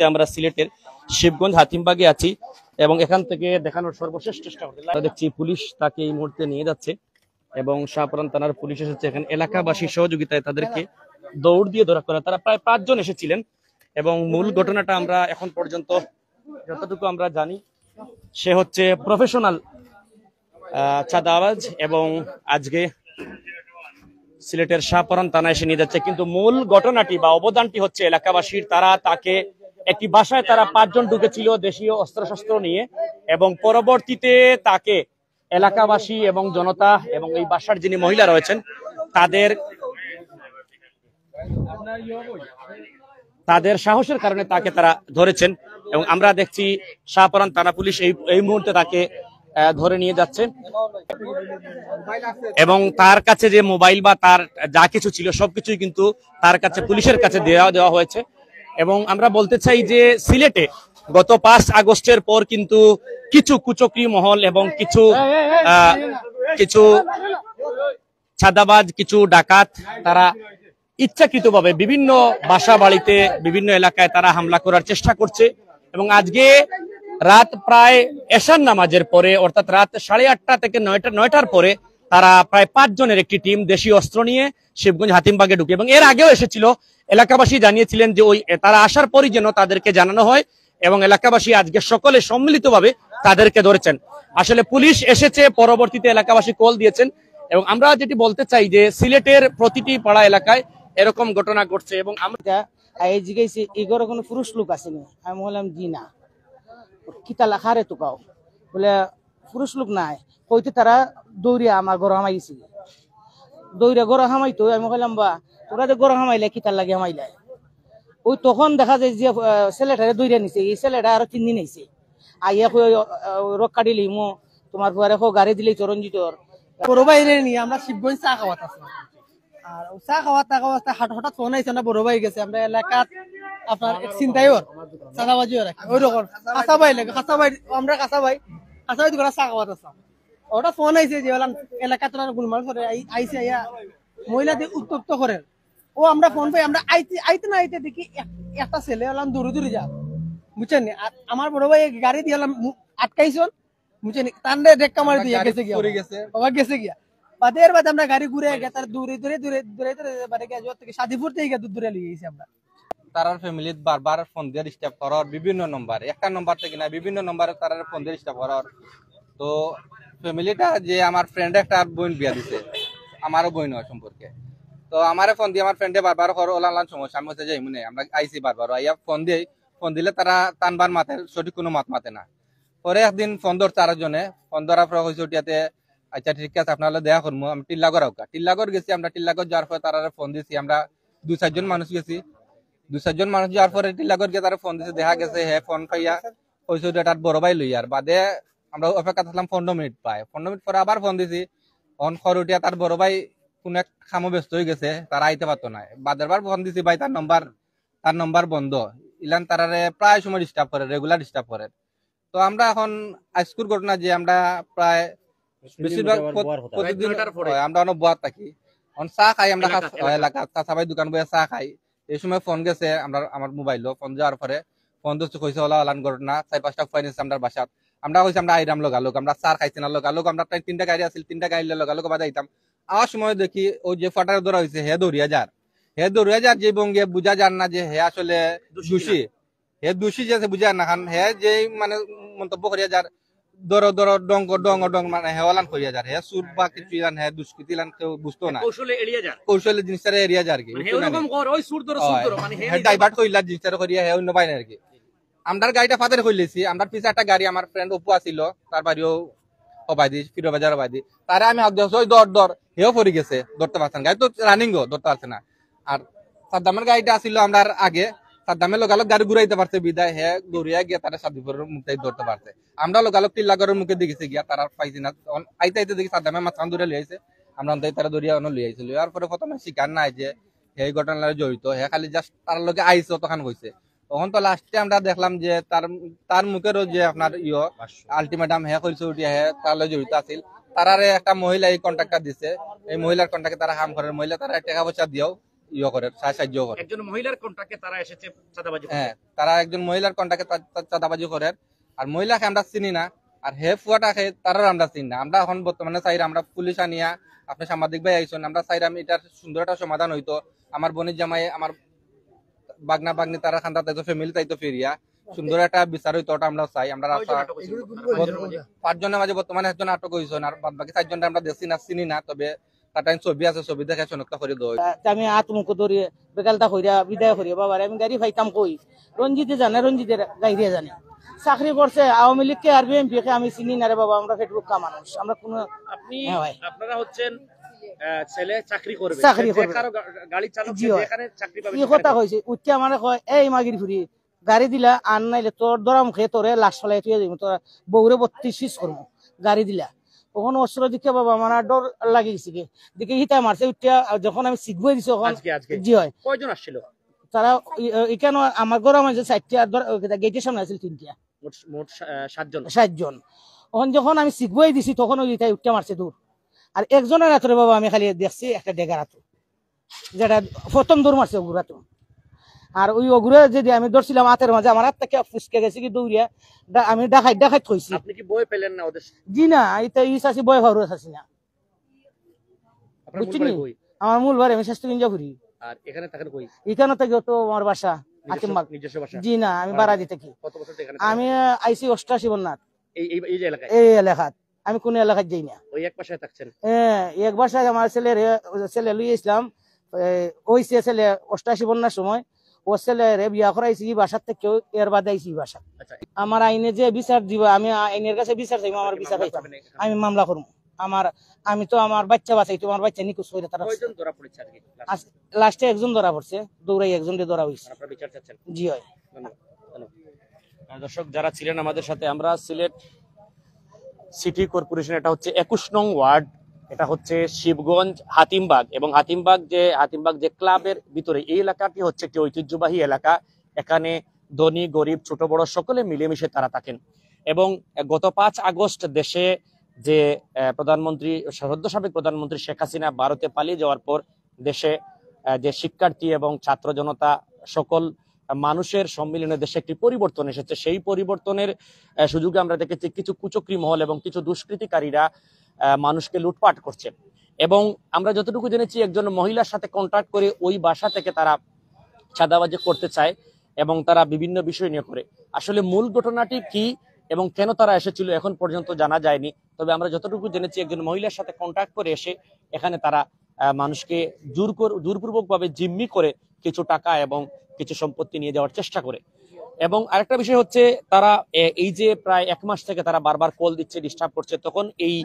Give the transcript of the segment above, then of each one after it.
আমরা সিলেটের শিবগঞ্জ হাতিমবাগে আছি এবং এখান থেকে দেখানোর সর্বশেষ চেষ্টা করতে দেখছি পুলিশ তাকে এই মুহূর্তে নিয়ে যাচ্ছে এবং শাহপুরান থানার পুলিশ এসেছে। এখানে এলাকাবাসীর সহযোগিতায় তাদেরকে দৌড় দিয়ে ধরা করা, তারা প্রায় 5 জন এসেছিলেন এবং মূল ঘটনাটা আমরা এখন পর্যন্ত যতটুকু আমরা জানি সে হচ্ছে প্রফেশনাল চাঁদাবাজ এবং আজকে সিলেটের শাহপুরান থানায় এসে নিয়ে যাচ্ছে। কিন্তু মূল ঘটনাটি বা অবদানটি হচ্ছে এলাকাবাসীর। তারা তাকে একটি বাসায় তারা 5 জন ঢুকেছিল দেশীয় অস্ত্রশস্ত্র নিয়ে এবং পরবর্তীতে তাকে এলাকাবাসী এবং জনতা এবং এই বাসার যিনি মহিলা রয়েছেন তাদের সাহসের কারণে তাকে তারা ধরেছেন এবং আমরা দেখছি শাহপুরান থানা পুলিশ এই মুহূর্তে তাকে ধরে নিয়ে যাচ্ছে এবং তার কাছে যে মোবাইল বা তার যা কিছু ছিল সবকিছুই কিন্তু তার কাছে পুলিশের কাছে দেওয়া হয়েছে। এবং আমরা বলতে চাই যে সিলেটে গত 5 আগস্টের পর কিন্তু কিছু কুচক্রী মহল এবং কিছু ছাদাবাজ, কিছু ডাকাত তারা ইচ্ছাকৃতভাবে বিভিন্ন বাসা বাড়িতে বিভিন্ন এলাকায় তারা হামলা করার চেষ্টা করছে এবং আজকে রাত প্রায় এশার নামাজের পরে অর্থাৎ রাত 8:30 থেকে 9টার পরে তারা প্রায় 5 জনের একটি টিম দেশীয় অস্ত্র নিয়ে শিবগঞ্জ হাতিমবাগে ঢুকে এবং এর আগেও এসেছিল। এলাকাবাসী জানিয়েছিলেন যে তারা আসার পরই যেন তাদেরকে জানানো হয় এবং এলাকাবাসী আজকে সকলে সম্মিলিতভাবে তাদেরকে ধরেছেন। আসলে পুলিশ এসেছে, পরবর্তীতে এলাকাবাসী কল দিয়েছেন এবং আমরা যেটি বলতে চাই যে সিলেটের প্রতিটি পাড়া এলাকায় এরকম ঘটনা ঘটছে এবং আমরা এই জিজ্ঞাসি এগোর কোনো পুরুষ লোক আসেনি। আমি বললাম জি না, কিতা লেখারে তো কাও বলে পুরুষ লোক নাই হইতে তারা দৌড়িয়া আমার ঘর হামাইছি, দৌড়িয়া ঘর হামাইতো। আমি বললাম বা তোরা যে ঘর হামাইলে কিতার লাগে হামাইলে। ওই তখন দেখা যায় যে ছেলেটারে দৌড়িয়া নিছে, এই ছেলেটা আরো 3 দিন আইছে আইয়া রক্ষা দিলি মো তোমার পরে গাড়ি দিলি চরঞ্জিতর বড় বাইরে নিয়ে আমরা শিবগঞ্জ চা খাওয়াত আছি। আর চা খাওয়াতে হঠাৎ ফোন আইছে না বড় ভাই গেছে আমরা এলাকাত আপনার চিন্তাই ওর চাঁদাবাজিও রাখে ওই রকম কাঁচা ভাই লাগে আমরা কাঁচা ভাই দোকানে চা খাওয়াত আসলাম। ওটা ফোন আইছে যে এলাকাত গুলমাল করে আইছে আইয়া মহিলাদের উত্তপ্ত করেন। ও আমরা ফোন পাই, আমরা আইতে না আইতে দেখি একটা ছেলে হলাম দূরে যা বুঝছেন। আমার বড় ভাই গাড়ি দিয়ে আটকাইছন বুঝছেন, তান্ডে ডেক্কা মারি দিয়ে গেছে গিয়া বাদের বাদ আমরা গাড়ি ঘুরে গিয়ে তার দূরে মানে থেকে সাদিপুর থেকে দূরে লিয়ে গেছি আমরা। তার ফ্যামিলিত বারবার ফোন দিয়ে ডিস্টার্ব করার বিভিন্ন নম্বর, একটা নম্বর থেকে না বিভিন্ন নম্বরে তার ফোন দিয়ে ডিস্টার্ব করার। তো ফ্যামিলিটা যে আমার ফ্রেন্ড একটা বোন বিয়া দিছে, আমারও বোন হয় সম্পর্কে। তো আমারে ফোন দিয়ে আমার ফ্রেন্ডে বারবার ওলান সমস্যা আমি হচ্ছে যাই মনে আমরা আইসি বারবার আইয়া ফোন দিলে তারা টানবার মাতে, সঠিক কোনো মাতে না। পরে একদিন ফোন ধরছে আরেকজনে, ফোন ধরার পর হয়েছে ওটিয়াতে আচ্ছা ঠিক আছে আপনারা দেখা করবো। আমি টিল্লাগড় গেছি, আমরা টিল্লাগড় যাওয়ার পরে তারা ফোন দিয়েছি, আমরা 2-4 জন মানুষ গেছি। 2-4 জন মানুষ যাওয়ার পরে টিল্লাগড় গিয়ে তারা ফোন দিয়েছে, দেখা গেছে হ্যাঁ ফোন পাইয়া হয়েছে তার বড় ভাই লই। আর বাদে আমরা অপেক্ষা থাকলাম 15 মিনিট পায়। 15 মিনিট পরে আবার ফোন দিয়েছি, ফোন খর উঠিয়া তার বড় ভাই কোন এক খামো ব্যস্ত হয়ে গেছে, তারা আইতে পারতো না। বাদের বার ফোন দিয়েছি ভাই তার নম্বর বন্ধ। ইলান তারারে প্রায় সময় ডিস্টার্ব করে, রেগুলার ডিস্টার্ব করে। তো আমরা এখন আজকুর ঘটনা যে আমরা প্রায় বেশিরভাগ প্রতিদিন আমরা অনেক বোয়ার থাকি, চা খাই আমরা এলাকা চাষাবাই দোকান বইয়া চা খাই। এই সময় ফোন গেছে আমার মোবাইলও, ফোন যাওয়ার পরে ফোন ধরছে কইছে ওলান ঘটনা 4-5টা ফাইন্যান্স আমরা বাসাত। আমরা কইছি আমরা আইরাম লোক আমরা চা খাইছি না লোক আমরা 3টা গাড়ি আছিল, 3টা গাড়ি লোক বাদে আইতাম। আওয়ার সময় দেখি ওই যে ফটার ধরা হয়েছে হে দৌড়িয়া যার যে বঙ্গে বুঝা যান না যে হে আসলে দোষী যে বুঝা না খান হে যে মানে মন্তব্য করিয়া যার দর ডং মানে হেওয়ালান করিয়া যার হে সুর বা কিছু ইলান হে দুষ্কৃতি ইলান কেউ বুঝতো না, কৌশলে জিনিসটা এরিয়া যার কি ডাইভার্ট করিলা জিনিসটা করিয়া হে অন্য পাই না আর কি। আমরার গাড়িটা ফাদার কইলেছি, আমরা পিছে একটা গাড়ি আমার ফ্রেন্ড অপু আছিল, তার বাড়িও অবাইদি ফিরো বাজার অবাইদি, তারে আমি হাত দিয়েছি ওই দর হেও পড়ে গেছে, ধরতে পারছেন গাড়ি তো রানিং ধরতে পারছে না। আর সাদ্দামের গাড়িটা আসছিল আমরা আগে, সাদ্দামের লোকালক গাড়ি ঘুরাইতে পারছে বিদায় হে দৌড়িয়া গিয়া তারা সাদিপুরের মুখে ধরতে পারছে। আমরা লোকালক টিল্লাগড়ের মুখে দেখেছি গিয়া তারা পাইছি না, আইতে দেখি সাদ্দামে মাঝখান দূরে লিয়াইছে, আমরা তারা দৌড়িয়া লিয়াইছিল। আর পরে প্রথমে শিকার নাই যে সেই ঘটনার জড়িত, হে খালি জাস্ট তার লগে আইসো তখন হয়েছে। তখন তো লাস্টে আমরা দেখলাম যে তার মুখেরও যে আপনার আলটিমেটাম হে কইছে উঠিয়া হে তার লগে জড়িত আছিল। তারারে একটা মহিলা এই কন্ট্রাক্টটা দিছে, এই মহিলার কন্ট্রাক্টে তারা কাম করে, মহিলা তারা টাকা পয়সা দিও ইয়ে করে, সাহায্য করে। একজন মহিলার কন্টাক্টে তারা এসেছে চাঁদাবাজি করতে। হ্যাঁ, তারা একজন মহিলার কন্টাক্টে চাঁদাবাজি করে। আর মহিলাকে আমরা চিনি না, আর হে ফুয়াটাকে তারাও আমরা চিনি না। আমরা এখন বর্তমানে চাই আমরা পুলিশ আনিয়া, আপনি সাংবাদিক ভাই আইসুন, আমরা চাই আমি এটার সুন্দর একটা সমাধান হইতো। আমার বোনের জামাই, আমার বাগনা বাগনি তারা খান্দা তাইতো, ফ্যামিলি তাইতো ফিরিয়া সুন্দর একটা বিচার হইতো, ওটা আমরা চাই। আমরা রাস্তা 5 জনের মাঝে বর্তমানে 1জন আটক হয়েছেন, আর বাদ বাকি 4জনটা আমরা দেখছি না, চিনি না। তবে তার ছবি আছে, ছবি দেখে শনাক্ত করে দেওয়া হয়েছে। আমি হাত মুখ ধরিয়ে বেকালটা কইরা বিদায় করিয়া বাবার আমি গাড়ি পাইতাম কই রঞ্জিতে জানে, রঞ্জিতের গাড়িয়ে জানে চাকরি করছে আওয়ামী লীগকে আর বিএনপি কে আমি চিনি না রে বাবা, আমরা ফেটবুকা মানুষ, আমরা কোনো আপনি হ্যাঁ ভাই। আপনারা হচ্ছেন ছেলে চাকরি করবে, চাকরি করবে। কারো গাড়ি চালক জি হয়। যেখানে চাকরি পাবে কি কথা কইছে উঠতে আমার কয় এই মাগির ফুরি গাড়ি দিলা আর নাইলে তোর দরা মুখে তোরে লাশ ফলাই তুই দিব, তোর বউরে 32 করবো গাড়ি দিলা। তখন অস্ত্র দিকে বাবা আমার ডর লাগি গেছে দিকে হিতা মারছে উঠতে, যখন আমি শিখবই দিছি তখন আজকে জি হয়। কয়জন আসছিল? তারা এখানে আমার গরম আছে 4টা, গেটের সামনে আছিল 3টা, মোট 7জন। 7জন। তখন যখন আমি শিখবই দিছি তখন ওই ইটাই উঠতে মারছে দূর। আর একজনের হাতরে বাবা আমি খালি দেখছি একটা ডেগার হাত, যেটা প্রথম দৌড় মারছে ওগুর হাত। আর ওই ওগুরে যদি আমি ধরছিলাম হাতের মাঝে, আমার হাত থেকে ফুসকে গেছে কি দৌড়িয়া, আমি ডাকাই থইছি। আপনি কি বই পেলেন না ওদের? জি না, এটা ইসাসি বয় ভাবর আছি না, আপনার মূল বুঝছি বাড়ি নি? কই? আমার মূল বাড়ি আমি স্বাস্থ্য কিনজা ঘুরি, আর এখানে থাকেন কই? এখানে থেকে তো আমার বাসা হাকিমবাগ। নিজস্ব বাসা? জি না, আমি বাড়া দিতে কি। কত বছর এখানে? আমি আইসি 88 বন্যাত এই যে এলাকায়? এই এলাকাত, আমি কোন এলাকাত যাই না। ওই এক পাশে থাকছেন? এক বাসায় আমার ছেলে লুই ইসলাম ওইছে ছেলে 88 বন্যার সময়, ও ছেলে বিয়া করাইছি এই বাসার থেকে, এর বাদে আইসি এই বাসা। আচ্ছা, আমার আইনে যে বিচার দিব, আমি আইনের কাছে বিচার চাইবো, আমার বিচার পাইতাম, আমি মামলা করবো। আমি তো আমার বাচ্চা বাঁচাই, তোমার বাচ্চা নিখোঁজ হয়ে তারা কয়জন ধরা পড়েছে আজকে? লাস্টে একজন ধরা পড়ছে, দৌড়াই একজন ধরা হয়েছে। আপনারা বিচার চাচ্ছেন? জি হয়। ধন্যবাদ, ধন্যবাদ। দর্শক যারা ছিলেন আমাদের সাথে, আমরা সিলেট সিটি কর্পোরেশন, এটা হচ্ছে 21 নং ওয়ার্ড, এটা হচ্ছে শিবগঞ্জ হাতিমবাগ, এবং হাতিমবাগ যে ক্লাবের ভিতরে এই এলাকাটি হচ্ছে একটি ঐতিহ্যবাহী এলাকা। এখানে ধনী গরিব ছোট বড় সকলে মিলেমিশে তারা থাকেন। এবং গত 5 আগস্ট দেশে যে প্রধানমন্ত্রী, সদ্য সাবেক প্রধানমন্ত্রী শেখ হাসিনা ভারতে পালিয়ে যাওয়ার পর দেশে যে শিক্ষার্থী এবং ছাত্র জনতা সকল মানুষের সম্মিলনে দেশে একটি পরিবর্তন এসেছে। সেই পরিবর্তনের সুযোগে আমরা দেখেছি কিছু কুচক্রী মহল এবং কিছু দুষ্কৃতিকারীরা মানুষকে লুটপাট করছে। এবং আমরা যতটুকু জেনেছি, একজন মহিলার সাথে কন্ট্যাক্ট করে ওই বাসা থেকে তারা চাঁদাবাজি করতে চায় এবং তারা বিভিন্ন বিষয় নিয়ে করে। আসলে মূল ঘটনাটি কি এবং কেন তারা এসেছিল এখন পর্যন্ত জানা যায়নি। তবে আমরা যতটুকু জেনেছি, একজন মহিলার সাথে কন্ট্যাক্ট করে এসে এখানে তারা মানুষকে জোরপূর্বক ভাবে জিম্মি করে কিছু টাকা এবং কিছু সম্পত্তি নিয়ে যাওয়ার চেষ্টা করে। এবং আরেকটা বিষয় হচ্ছে, তারা এই যে প্রায় 1 মাস থেকে তারা বারবার কল দিচ্ছে, ডিস্টার্ব করছে, তখন এই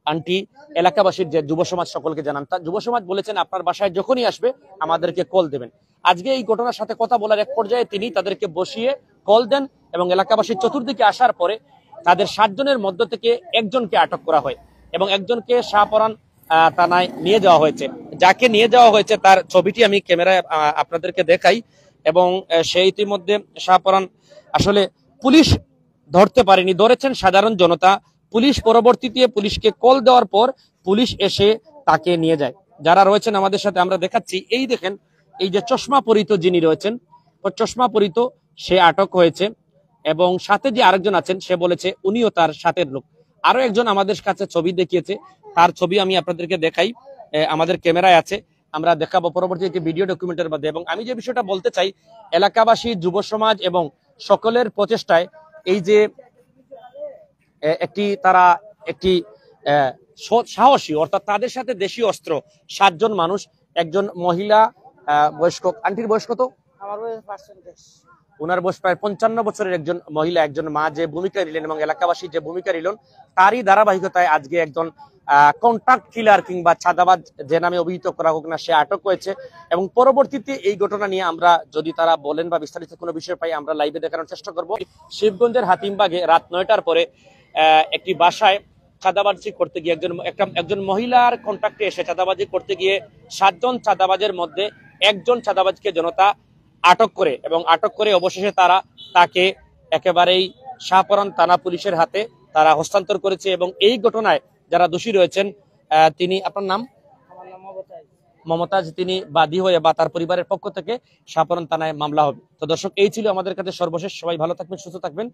আন্টি এলাকাবাসীর যে যুব সমাজ সকলকে জানান, তা যুব সমাজ বলেছেন আপনার বাসায় যখনই আসবে আমাদেরকে কল দেবেন। আজকে এই ঘটনার সাথে কথা বলার এক পর্যায়ে তিনি তাদেরকে বসিয়ে কল দেন এবং এলাকাবাসীর চতুর্দিকে আসার পরে তাদের 7 জনের মধ্য থেকে একজনকে আটক করা হয় এবং একজনকে শাহপরান থানায় নিয়ে যাওয়া হয়েছে। যাকে নিয়ে যাওয়া হয়েছে তার ছবিটি আমি ক্যামেরায় আপনাদেরকে দেখাই। এবং সে ইতিমধ্যে শাহপরান, আসলে পুলিশ ধরতে পারেনি, ধরেছেন সাধারণ জনতা। পুলিশ পরবর্তীতে পুলিশকে কল দেওয়ার পর পুলিশ এসে তাকে নিয়ে যায়। যারা রয়েছেন আমাদের সাথে আমরা দেখাচ্ছি, এই দেখেন, এই যে চশমা পরিত যিনি রয়েছেন, ও চশমা পরিত সে আটক হয়েছে এবং সাথে যে আরেকজন আছেন সে বলেছে উনিও তার সাথের লোক। আরো একজন আমাদের কাছে ছবি দেখিয়েছে, তার ছবি আমি আপনাদেরকে দেখাই, আমাদের ক্যামেরায় আছে, আমরা দেখাবো পরবর্তী একটি ভিডিও ডকুমেন্টের মধ্যে। এবং আমি যে বিষয়টা বলতে চাই, এলাকাবাসী, যুব সমাজ এবং সকলের প্রচেষ্টায় এই যে তারা একটি সাহসী, অর্থাৎ তাদের সাথে দেশীয় অস্ত্র 7 জন মানুষ, একজন মহিলা বয়স্ক, আন্টির বয়স কত? আমার পার্সেন্টেজ ওনার বয়স প্রায় 55 বছরের একজন মহিলা, একজন মা যে ভূমিকা নিলেন এবং এলাকাবাসী যে ভূমিকা নিলেন, তারই ধারাবাহিকতায় আজকে একজন কন্ট্রাক্ট কিলার কিংবা ছাদাবাজ যে নামে অভিহিত করা হোক না, সে আটক হয়েছে। এবং পরবর্তীতে এই ঘটনা নিয়ে আমরা যদি তারা বলেন বা বিস্তারিত কোনো বিষয় পাই, আমরা লাইভে দেখানোর চেষ্টা করব। শিবগঞ্জের হাতিমবাগে রাত 9টার পরে একটি বাসায় চাঁদাবাজি করতে গিয়ে একজন মহিলার কন্ট্রাক্টে এসে চাঁদাবাজি করতে গিয়ে 7 জন চাঁদাবাজের মধ্যে একজন চাঁদাবাজকে জনতা আটক করে এবং আটক করে অবশেষে তাকে একেবারেই শাহপরান থানা পুলিশের হাতে তারা হস্তান্তর করেছে। এবং এই ঘটনায় যারা দোষী রয়েছেন, তিনি, আপনার নাম? আমার নাম অবতাই। মমতাজ তিনি বাদী হয়ে বা তার পরিবারের পক্ষ থেকে শাহপরান থানায় মামলা হবে। তো দর্শক, এই ছিল আমাদের কাছে সর্বশেষ। সবাই ভালো থাকবেন, সুস্থ থাকবেন।